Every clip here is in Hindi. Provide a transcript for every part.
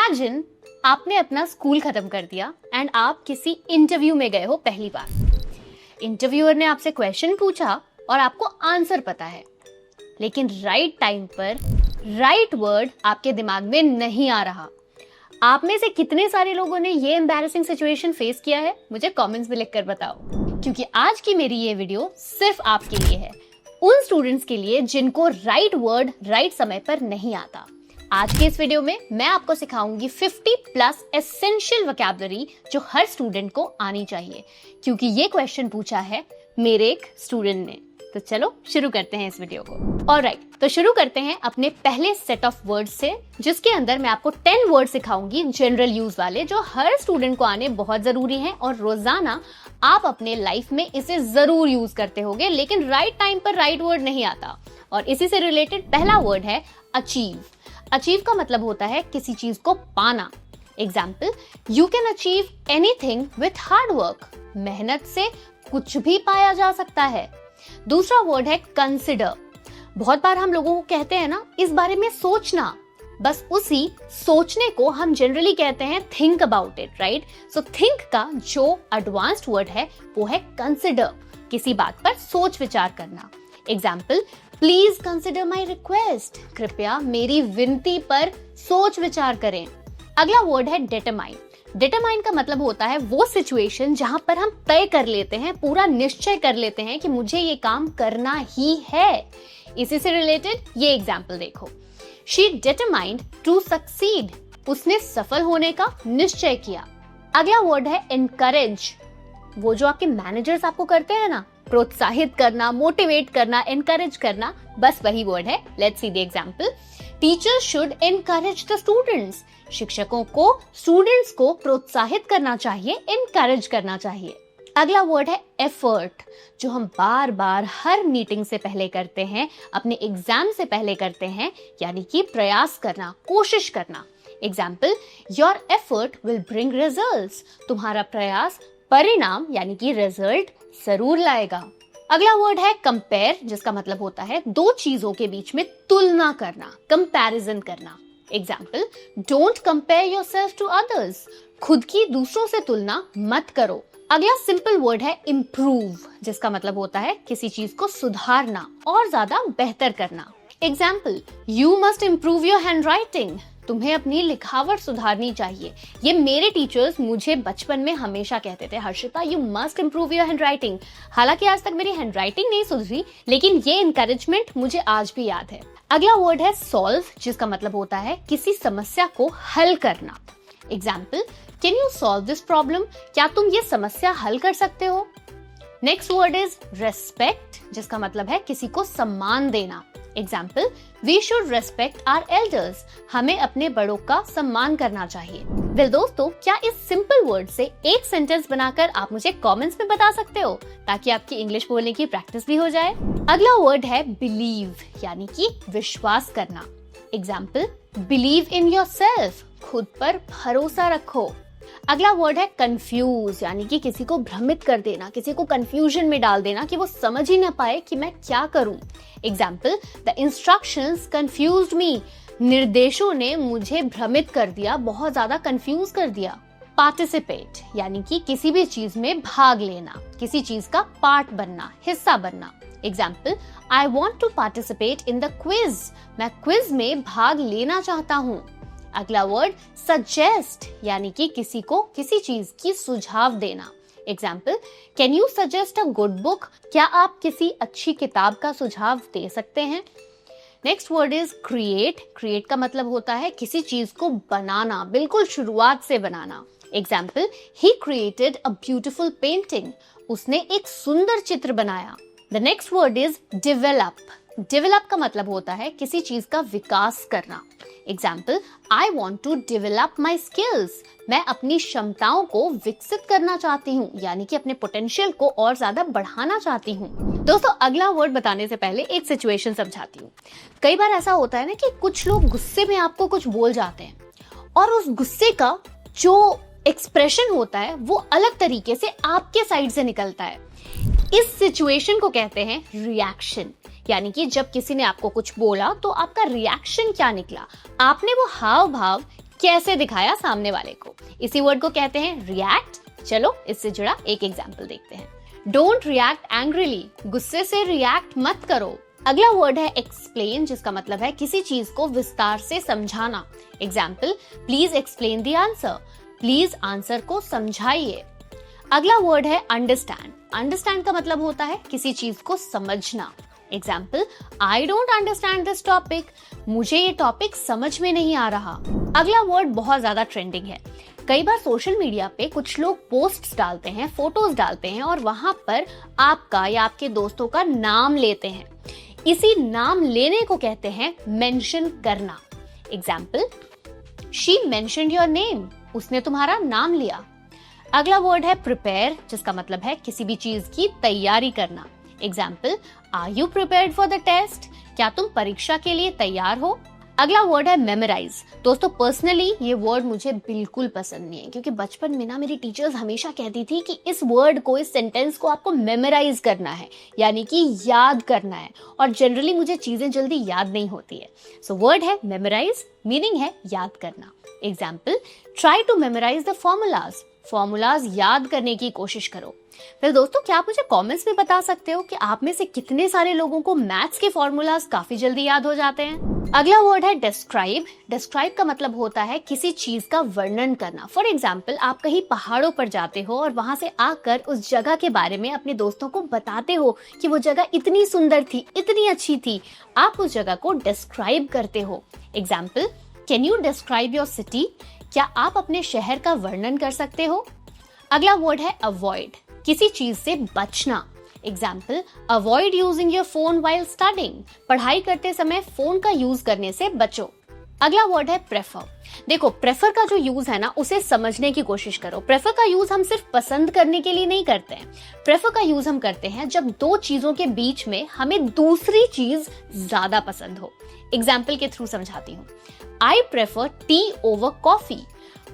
इमेजिन आपने अपना स्कूल खत्म कर दिया एंड आप किसी इंटरव्यू में गए हो पहली बार। इंटरव्यूअर ने आपसे क्वेश्चन पूछा और आपको आंसर पता है, लेकिन राइट टाइम पर राइट वर्ड आपके दिमाग में नहीं आ रहा। आप में से कितने सारे लोगों ने ये एम्बैरेसिंग सिचुएशन फेस किया है, मुझे कमेंट्स में लिखकर बताओ, क्योंकि आज की मेरी ये वीडियो सिर्फ आपके लिए है, उन स्टूडेंट्स के लिए जिनको राइट वर्ड राइट समय पर नहीं आता। आज के इस वीडियो में मैं आपको सिखाऊंगी 50+ एसेंशियल वोकैबुलरी जो हर स्टूडेंट को आनी चाहिए, क्योंकि ये क्वेश्चन पूछा है मेरे एक स्टूडेंट ने। तो चलो शुरू करते हैं इस वीडियो को। ऑलराइट, तो शुरू करते हैं अपने पहले सेट ऑफ वर्ड्स से, जिसके अंदर मैं आपको 10 वर्ड सिखाऊंगी जनरल यूज वाले, जो हर स्टूडेंट को आने बहुत जरूरी हैं और रोजाना आप अपने लाइफ में इसे जरूर यूज करते होगे, लेकिन राइट टाइम पर राइट वर्ड नहीं आता। और इसी से रिलेटेड पहला वर्ड है अचीव। अचीव का मतलब होता है किसी चीज को पाना। Example, you can achieve anything with hard work. मेहनत से कुछ भी पाया जा सकता है। दूसरा वर्ड है कंसिडर। बहुत बार हम लोगों को कहते हैं ना, इस बारे में सोचना, बस उसी सोचने को हम जनरली कहते हैं think about it, right? So think का जो एडवांस्ड वर्ड है वो है कंसिडर, किसी बात पर सोच विचार करना। Example, please consider my request. कृपया मेरी विनती पर सोच विचार करें। अगला वर्ड है डिटरमाइन। डिटरमाइन का मतलब होता है वो सिचुएशन जहां पर हम तय कर लेते हैं, पूरा निश्चय कर लेते हैं कि मुझे ये काम करना ही है। इसी से रिलेटेड ये एग्जाम्पल देखो, शी डिटरमाइंड टू सक्सीड। उसने सफल होने का निश्चय किया। अगला वर्ड है एनकरेज। वो जो आपके मैनेजर्स आपको करते हैं ना, प्रोत्साहित करना, मोटिवेट करना, एनकरेज करना, बस वही वर्ड है। Let's see the example. Teachers should encourage the students. शिक्षकों को स्टूडेंट्स को प्रोत्साहित करना चाहिए, एनकरेज करना चाहिए। अगला वर्ड है एफर्ट, जो हम बार बार हर मीटिंग से पहले करते हैं, अपने एग्जाम से पहले करते हैं, यानी कि प्रयास करना, कोशिश करना। Example, your effort will bring results. तुम्हारा प्रयास परिणाम यानी कि रिजल्ट जरूर लाएगा। अगला वर्ड है कंपेयर, जिसका मतलब होता है दो चीजों के बीच में तुलना करना, कंपैरिजन करना। Example, don't compare yourself to others. खुद की दूसरों से तुलना मत करो। अगला सिंपल वर्ड है इम्प्रूव, जिसका मतलब होता है किसी चीज को सुधारना और ज्यादा बेहतर करना। Example, you must improve your handwriting. तुम्हें अपनी लिखावट सुधारनी चाहिए। ये मेरे टीचर्स मुझे बचपन में हमेशा कहते थे, Harshita you must improve your handwriting. हालांकि आज तक मेरी हैंडराइटिंग नहीं सुधरी, लेकिन ये इनकरेजमेंट मुझे आज भी याद है। अगला वर्ड है सॉल्व, जिसका मतलब होता है किसी समस्या को हल करना। Example, can you solve this problem? क्या तुम ये समस्या हल कर सकते हो? नेक्स्ट वर्ड इज रेस्पेक्ट, जिसका मतलब है किसी को सम्मान देना। Example, we should respect our elders. हमें अपने बड़ों का सम्मान करना चाहिए। वेल दोस्तों, क्या इस सिंपल वर्ड से एक सेंटेंस बनाकर आप मुझे कमेंट्स में बता सकते हो, ताकि आपकी इंग्लिश बोलने की प्रैक्टिस भी हो जाए? अगला वर्ड है बिलीव, यानी कि विश्वास करना। Example, believe in yourself. खुद पर भरोसा रखो। अगला वर्ड है कंफ्यूज, यानी कि किसी को भ्रमित कर देना, किसी को कंफ्यूजन में डाल देना कि वो समझ ही ना पाए कि मैं क्या करूं। एग्जाम्पल, द इंस्ट्रक्शंस कंफ्यूज्ड मी। निर्देशों ने मुझे भ्रमित कर दिया, बहुत ज्यादा कंफ्यूज कर दिया। पार्टिसिपेट, यानी कि किसी भी चीज में भाग लेना, किसी चीज का पार्ट बनना, हिस्सा बनना। Example, I want to participate in the quiz. मैं क्विज में भाग लेना चाहता हूँ। अगला वर्ड सजेस्ट, यानी कि किसी को किसी चीज की सुझाव देना। Example, can you suggest a good book? क्या आप किसी अच्छी किताब का सुझाव दे सकते हैं? Next word is create. Create का मतलब होता है किसी चीज को बनाना, बिल्कुल शुरुआत से बनाना। Example, he created a beautiful painting. उसने एक सुंदर चित्र बनाया। The next word is develop. Develop का मतलब होता है किसी चीज का विकास करना। Example, I want to develop my skills. मैं अपनी क्षमताओं को विकसित करना चाहती हूँ, यानी कि अपने पोटेंशियल को और ज्यादा बढ़ाना चाहती हूँ। दोस्तों, अगला वर्ड बताने से पहले एक सिचुएशन समझाती हूँ। कई बार ऐसा होता है ना कि कुछ लोग गुस्से में आपको कुछ बोल जाते हैं, और उस गुस्से का जो एक्सप्रेशन होता है वो अलग तरीके से आपके साइड से निकलता है। इस सिचुएशन को कहते हैं रिएक्शन। यानी कि जब किसी ने आपको कुछ बोला तो आपका रिएक्शन क्या निकला, आपने वो हाव भाव कैसे दिखाया सामने वाले को, इसी वर्ड को कहते हैं रिएक्ट। चलो इससे जुड़ा एक एग्जाम्पल देखते हैं। डोंट रिएक्ट एंग्रीली, गुस्से से रिएक्ट मत करो। अगला वर्ड है एक्सप्लेन, जिसका मतलब है किसी चीज को विस्तार से समझाना। Example, please explain the answer, please answer को समझाइए। अगला वर्ड है अंडरस्टैंड। अंडरस्टैंड का मतलब होता है किसी चीज को समझना। Example, I don't understand this topic, मुझे ये टॉपिक समझ में नहीं आ रहा। अगला वर्ड बहुत ज्यादा ट्रेंडिंग है। कई बार सोशल मीडिया पे कुछ लोग पोस्ट्स डालते हैं, फोटोज डालते हैं और वहां पर आपका या आपके दोस्तों का नाम लेते हैं। इसी नाम लेने को कहते हैं मेंशन करना। Example, she mentioned your name, उसने तुम्हारा नाम लिया। अगला वर्ड है प्रिपेयर, जिसका मतलब है किसी भी चीज की तैयारी करना। Example, are you prepared for the test, क्या तुम परीक्षा के लिए तैयार हो। अगला वर्ड है मेमोराइज। दोस्तों पर्सनली ये वर्ड मुझे बिल्कुल पसंद नहीं है, क्योंकि बचपन में ना मेरी टीचर्स हमेशा कहती थी कि इस वर्ड को, इस सेंटेंस को आपको मेमोराइज करना है, यानी कि याद करना है, और जनरली मुझे चीजें जल्दी याद नहीं होती है। सो वर्ड है मेमोराइज, मीनिंग है याद करना। Example, try to memorise the formulas, formulas याद करने की कोशिश करो। फिर दोस्तों क्या आप मुझे कमेंट्स में बता सकते हो कि आप में से कितने सारे लोगों को मैथ्स के फॉर्मूलाज काफी जल्दी याद हो जाते हैं। अगला वर्ड है डिस्क्राइब। डिस्क्राइब का मतलब होता है किसी चीज का वर्णन करना। फॉर एग्जाम्पल, आप कहीं पहाड़ों पर जाते हो और वहां से आकर उस जगह के बारे में अपने दोस्तों को बताते हो कि वो जगह इतनी सुंदर थी, इतनी अच्छी थी। आप उस जगह को डिस्क्राइब करते हो। Example, can you describe your city, क्या आप अपने शहर का वर्णन कर सकते हो। अगला वर्ड है अवॉइड, किसी चीज से बचना। Example, avoid using your phone while studying, पढ़ाई करते समय फोन का यूज करने से बचो। अगला वर्ड है प्रेफर। देखो प्रेफर का जो यूज है ना, उसे समझने की कोशिश करो। प्रेफर का यूज हम सिर्फ पसंद करने के लिए नहीं करते हैं। प्रेफर का यूज हम करते हैं जब दो चीजों के बीच में हमें दूसरी चीज ज्यादा पसंद हो। एग्जाम्पल के थ्रू समझाती हूँ। I prefer tea over coffee,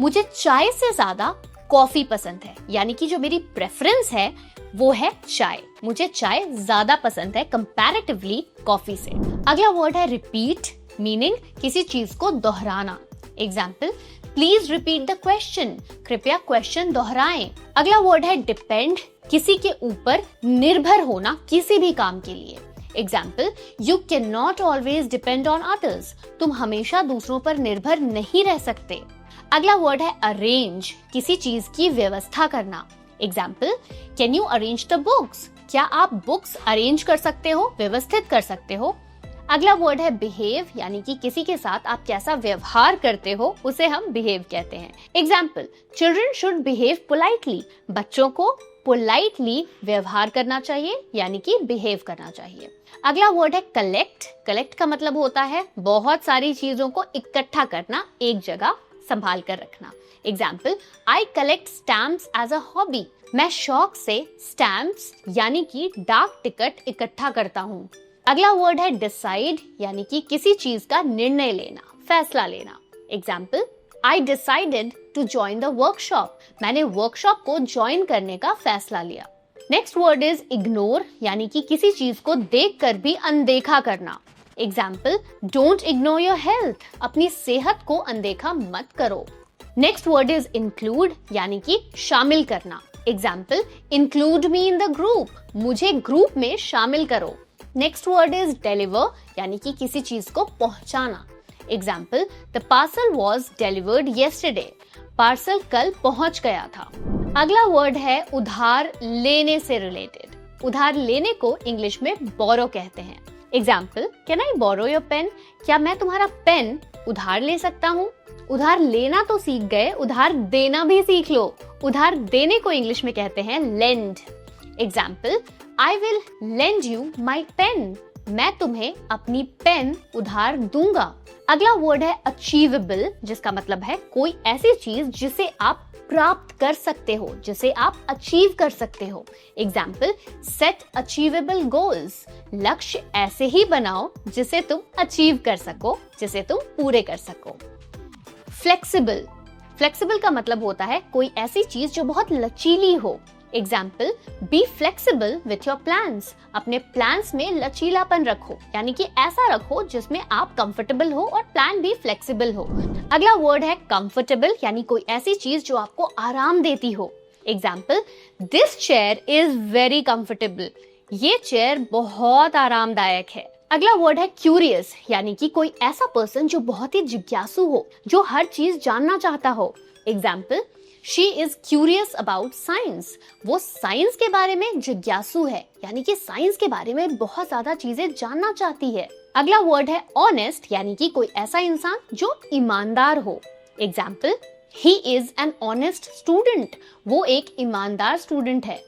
मुझे चाय से ज्यादा कॉफी पसंद है, यानी कि जो मेरी प्रेफरेंस है वो है चाय, मुझे चाय ज्यादा पसंद है कंपैरेटिवली कॉफी से। अगला वर्ड है रिपीट, मीनिंग किसी चीज को दोहराना। Example, please repeat the question, कृपया क्वेश्चन दोहराएं। अगला वर्ड है डिपेंड, किसी के ऊपर निर्भर होना किसी भी काम के लिए। Example, you can not always depend on others, तुम हमेशा दूसरों पर निर्भर नहीं रह सकते। अगला वर्ड है अरेंज, किसी चीज की व्यवस्था करना। Example, can you arrange the books, क्या आप बुक्स अरेंज कर सकते हो, व्यवस्थित कर सकते हो। अगला वर्ड है बिहेव, यानी कि किसी के साथ आप कैसा व्यवहार करते हो उसे हम बिहेव कहते हैं। Example, children should behave politely, बच्चों को पोलाइटली व्यवहार करना चाहिए, यानी कि बिहेव करना चाहिए। अगला वर्ड है कलेक्ट। कलेक्ट का मतलब होता है बहुत सारी चीजों को इकट्ठा करना, एक जगह संभाल कर रखना। Example, I collect stamps as a hobby, मैं शौक से स्टैम्प्स यानी कि डाक टिकट इकट्ठा करता हूँ। अगला वर्ड है डिसाइड, यानी कि किसी चीज का निर्णय लेना, फैसला लेना। Example, I decided to join the workshop, मैंने वर्कशॉप को ज्वाइन करने का फैसला लिया। नेक्स्ट वर्ड इज इग्नोर, यानी कि किसी चीज को देखकर भी अनदेखा करना। Example, don't ignore your health, अपनी सेहत को अनदेखा मत करो। नेक्स्ट वर्ड इज इंक्लूड, यानी कि शामिल करना। Example, include me in the group, मुझे ग्रुप में शामिल करो। नेक्स्ट वर्ड इज डिलीवर, यानी कि किसी चीज को पहुंचाना। Example, the parcel was delivered yesterday, parcel कल पहुंच गया था। अगला वर्ड है उधार लेने से रिलेटेड। उधार लेने को इंग्लिश में बोरो कहते हैं। Example, can I borrow your pen, क्या मैं तुम्हारा पेन उधार ले सकता हूँ। उधार लेना तो सीख गए, उधार देना भी सीख लो। उधार देने को इंग्लिश में कहते हैं lend. Example, I will lend you my pen, मैं तुम्हें अपनी पेन उधार दूंगा। अगला वर्ड है अचीवेबल, जिसका मतलब है कोई ऐसी चीज जिसे आप प्राप्त कर सकते हो, जिसे आप अचीव कर सकते हो। एग्जाम्पल, सेट अचीवेबल गोल्स, लक्ष्य ऐसे ही बनाओ जिसे तुम अचीव कर सको, जिसे तुम पूरे कर सको। फ्लेक्सिबल, फ्लेक्सिबल का मतलब होता है कोई ऐसी चीज जो बहुत लचीली हो, example, be flexible with your plans. अपने प्लान्स में लचीलापन रखो, यानी कि ऐसा रखो जिसमें आप कंफर्टेबल हो और प्लान भी फ्लेक्सिबल हो। अगला वर्ड है कंफर्टेबल, यानी कोई ऐसी चीज जो आपको आराम देती हो। Example, this chair is very comfortable. ये चेयर बहुत आरामदायक है। अगला वर्ड है क्यूरियस, यानी कि कोई ऐसा पर्सन जो बहुत ही जिज्ञासु हो, जो हर चीज जानना चाहता हो। Example, she is curious about science. वो साइंस के बारे में जिज्ञासु है, यानी कि साइंस के बारे में बहुत ज्यादा चीजें जानना चाहती है। अगला वर्ड है ऑनेस्ट, यानी कि कोई ऐसा इंसान जो ईमानदार हो। Example, he is an honest student. वो एक ईमानदार स्टूडेंट है।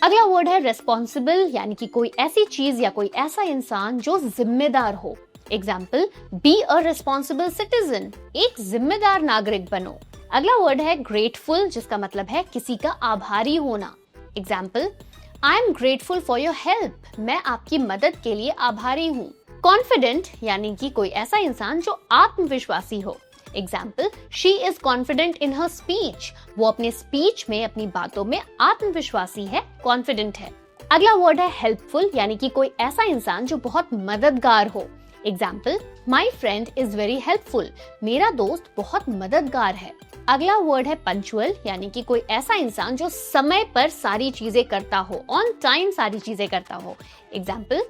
अगला वर्ड है रेस्पॉन्सिबल, यानी कि कोई ऐसी चीज या कोई ऐसा इंसान जो जिम्मेदार हो। Example, be a responsible citizen. एक जिम्मेदार नागरिक बनो। अगला वर्ड है ग्रेटफुल, जिसका मतलब है किसी का आभारी होना। Example, I am grateful for your help. मैं आपकी मदद के लिए आभारी हूँ। कॉन्फिडेंट, यानी कि कोई ऐसा इंसान जो आत्मविश्वासी हो। Example, she is confident in her speech. वो अपने स्पीच में, अपनी बातों में आत्मविश्वासी है, कॉन्फिडेंट है। अगला वर्ड है हेल्पफुल, यानी कि कोई ऐसा इंसान जो बहुत मददगार हो। Example, my friend is very helpful. मेरा दोस्त बहुत मददगार है। अगला वर्ड है पंचुअल, यानी कि कोई ऐसा इंसान जो समय पर सारी चीजें करता हो, ऑन टाइम सारी चीजें करता हो। Example,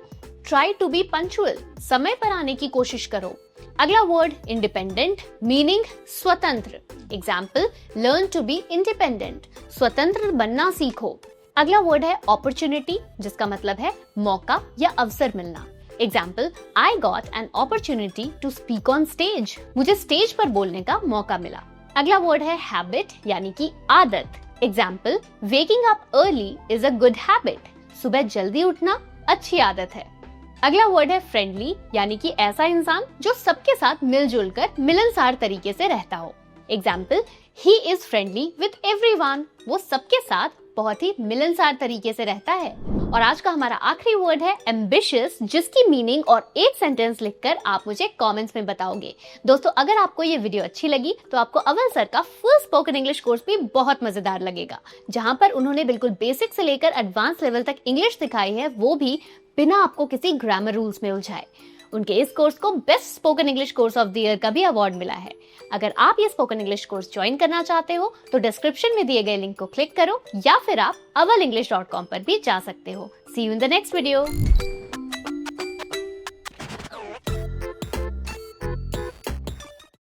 try to be punctual. समय पर आने की कोशिश करो। अगला वर्ड इंडिपेंडेंट, मीनिंग स्वतंत्र। Example, learn to be independent. स्वतंत्र बनना सीखो। अगला वर्ड है अपॉर्चुनिटी, जिसका मतलब है मौका या अवसर मिलना। Example, I got an opportunity to speak on stage. मुझे स्टेज पर बोलने का मौका मिला। अगला वर्ड है हैबिट, यानी कि आदत। Example, waking up early is a good habit. सुबह जल्दी उठना अच्छी आदत है। अगला वर्ड है फ्रेंडली, यानी कि ऐसा इंसान जो सबके साथ मिलजुल कर मिलनसार तरीके से रहता हो। Example, he is friendly with everyone. वो सबके साथ बहुत ही मिलनसार तरीके से रहता है। और आज का हमारा आखिरी वर्ड है एम्बिशियस, जिसकी मीनिंग और एक सेंटेंस लिखकर आप मुझे कमेंट्स में बताओगे। दोस्तों, अगर आपको ये वीडियो अच्छी लगी तो आपको अव्वल सर का फुल स्पोकन इंग्लिश कोर्स भी बहुत मजेदार लगेगा, जहां पर उन्होंने बिल्कुल बेसिक से लेकर एडवांस लेवल तक इंग्लिश सिखाई है, वो भी बिना आपको किसी ग्रामर रूल्स में उलझाए। उनके इस कोर्स को best spoken English course of the year का भी अवार्ड मिला है। अगर आप ये स्पोकन इंग्लिश कोर्स ज्वाइन करना चाहते हो तो डिस्क्रिप्शन में दिए गए लिंक को क्लिक करो, या फिर आप awalenglish.com पर भी जा सकते हो। See you in the next video.